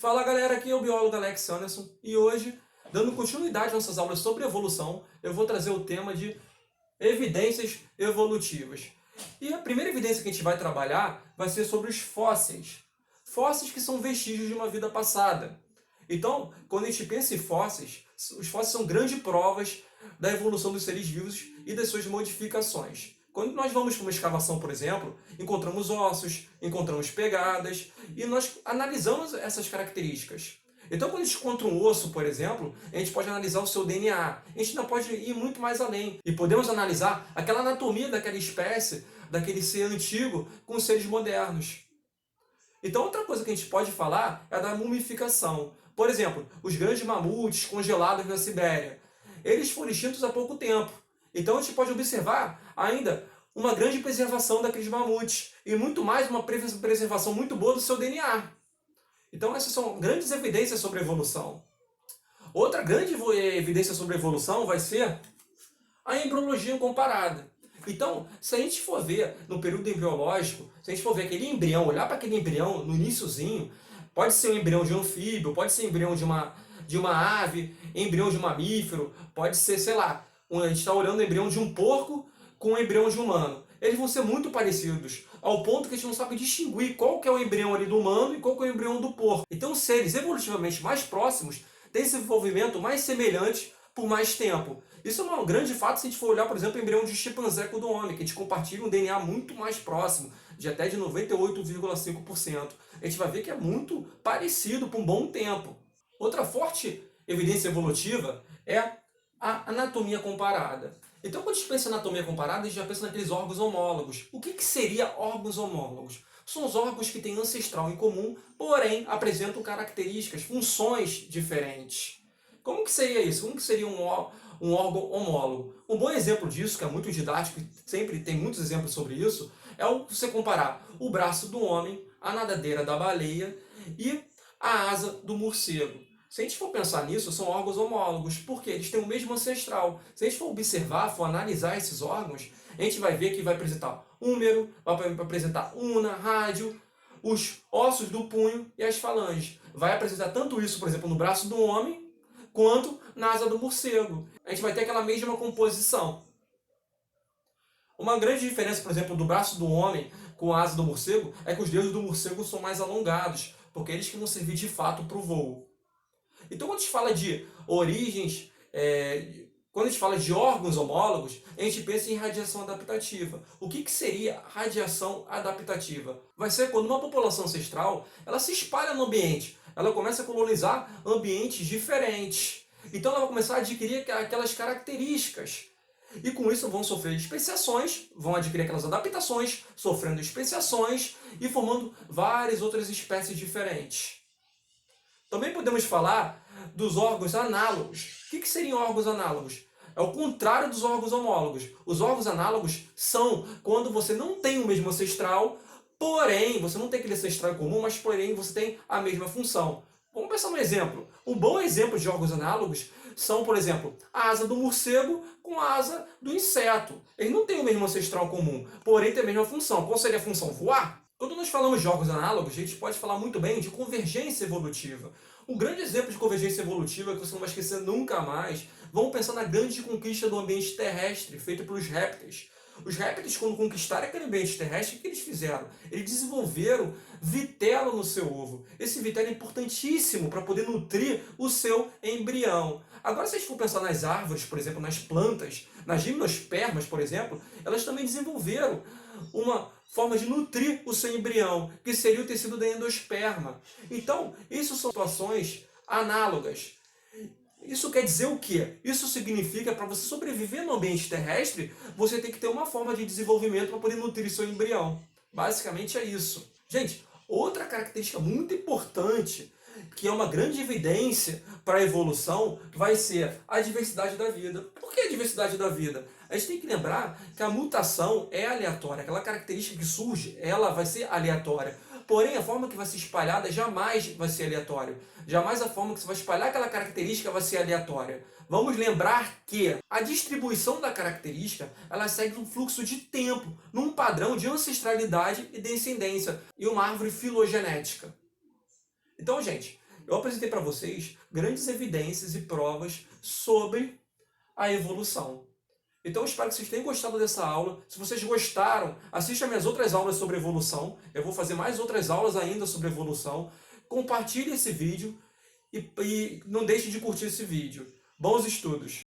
Fala galera, aqui é o biólogo Alex Anderson e hoje, dando continuidade às nossas aulas sobre evolução, eu vou trazer o tema de evidências evolutivas. E a primeira evidência que a gente vai trabalhar vai ser sobre os fósseis. Fósseis que são vestígios de uma vida passada. Então, quando a gente pensa em fósseis, os fósseis são grandes provas da evolução dos seres vivos e das suas modificações. Quando nós vamos para uma escavação, por exemplo, encontramos ossos, encontramos pegadas e nós analisamos essas características. Então, quando a gente encontra um osso, por exemplo, a gente pode analisar o seu DNA. A gente ainda pode ir muito mais além e podemos analisar aquela anatomia daquela espécie, daquele ser antigo, com os seres modernos. Então, outra coisa que a gente pode falar é da mumificação. Por exemplo, os grandes mamutes congelados na Sibéria. Eles foram extintos há pouco tempo. Então, a gente pode observar ainda uma grande preservação daqueles mamutes e muito mais uma preservação muito boa do seu DNA. Então, essas são grandes evidências sobre a evolução. Outra grande evidência sobre a evolução vai ser a embriologia comparada. Então, se a gente for ver no período embriológico, se a gente for ver aquele embrião, olhar para aquele embrião no iniciozinho, pode ser um embrião de anfíbio, pode ser um embrião de uma ave, embrião de um mamífero, pode ser, sei lá, a gente está olhando o embrião de um porco com o embrião de um humano. Eles vão ser muito parecidos, ao ponto que a gente não sabe distinguir qual que é o embrião ali do humano e qual que é o embrião do porco. Então, seres evolutivamente mais próximos têm desenvolvimento mais semelhante por mais tempo. Isso é um grande fato se a gente for olhar, por exemplo, o embrião de chimpanzé com o do homem, que a gente compartilha um DNA muito mais próximo, de até de 98,5%. A gente vai ver que é muito parecido por um bom tempo. Outra forte evidência evolutiva é a anatomia comparada. Então, quando a gente pensa em anatomia comparada, a gente já pensa naqueles órgãos homólogos. O que seria órgãos homólogos? São os órgãos que têm ancestral em comum, porém apresentam características, funções diferentes. Como que seria isso? Como que seria um órgão homólogo? Um bom exemplo disso, que é muito didático, sempre tem muitos exemplos sobre isso, é você comparar o braço do homem, a nadadeira da baleia e a asa do morcego. Se a gente for pensar nisso, são órgãos homólogos, porque eles têm o mesmo ancestral. Se a gente for observar, for analisar esses órgãos, a gente vai ver que vai apresentar húmero, vai apresentar una, rádio, os ossos do punho e as falanges. Vai apresentar tanto isso, por exemplo, no braço do homem, quanto na asa do morcego. A gente vai ter aquela mesma composição. Uma grande diferença, por exemplo, do braço do homem com a asa do morcego é que os dedos do morcego são mais alongados, porque eles que vão servir de fato para o voo. Então, quando a gente fala de origens, quando a gente fala de órgãos homólogos, a gente pensa em radiação adaptativa. O que seria radiação adaptativa? Vai ser quando uma população ancestral ela se espalha no ambiente, ela começa a colonizar ambientes diferentes. Então, ela vai começar a adquirir aquelas características. E com isso vão sofrer especiações, vão adquirir aquelas adaptações, sofrendo especiações e formando várias outras espécies diferentes. Também podemos falar dos órgãos análogos. O que seriam órgãos análogos? É o contrário dos órgãos homólogos. Os órgãos análogos são quando você não tem o mesmo ancestral, porém, você não tem aquele ancestral em comum, mas porém você tem a mesma função. Vamos pensar num exemplo. Um bom exemplo de órgãos análogos são, por exemplo, a asa do morcego com a asa do inseto. Eles não têm o mesmo ancestral comum, porém têm a mesma função. Qual seria a função? Voar? Quando nós falamos de órgãos análogos, a gente pode falar muito bem de convergência evolutiva. Um grande exemplo de convergência evolutiva que você não vai esquecer nunca mais, vamos pensar na grande conquista do ambiente terrestre feita pelos répteis. Os répteis, quando conquistaram aquele ambiente terrestre, o que eles fizeram? Eles desenvolveram vitelo no seu ovo. Esse vitelo é importantíssimo para poder nutrir o seu embrião. Agora, se a gente for pensar nas árvores, por exemplo, nas plantas, nas gimnospermas, por exemplo, elas também desenvolveram uma forma de nutrir o seu embrião, que seria o tecido da endosperma. Então, isso são situações análogas. Isso quer dizer o quê? Isso significa que para você sobreviver no ambiente terrestre, você tem que ter uma forma de desenvolvimento para poder nutrir seu embrião. Basicamente é isso. Gente, outra característica muito importante, que é uma grande evidência para a evolução, vai ser a diversidade da vida. Por que a diversidade da vida? A gente tem que lembrar que a mutação é aleatória. Aquela característica que surge, ela vai ser aleatória. Porém, a forma que vai ser espalhada jamais vai ser aleatória. Jamais a forma que você vai espalhar aquela característica vai ser aleatória. Vamos lembrar que a distribuição da característica ela segue um fluxo de tempo, num padrão de ancestralidade e descendência, e uma árvore filogenética. Então, gente, eu apresentei para vocês grandes evidências e provas sobre a evolução. Então eu espero que vocês tenham gostado dessa aula. Se vocês gostaram, assistam minhas outras aulas sobre evolução. Eu vou fazer mais outras aulas ainda sobre evolução. Compartilhe esse vídeo e não deixe de curtir esse vídeo. Bons estudos!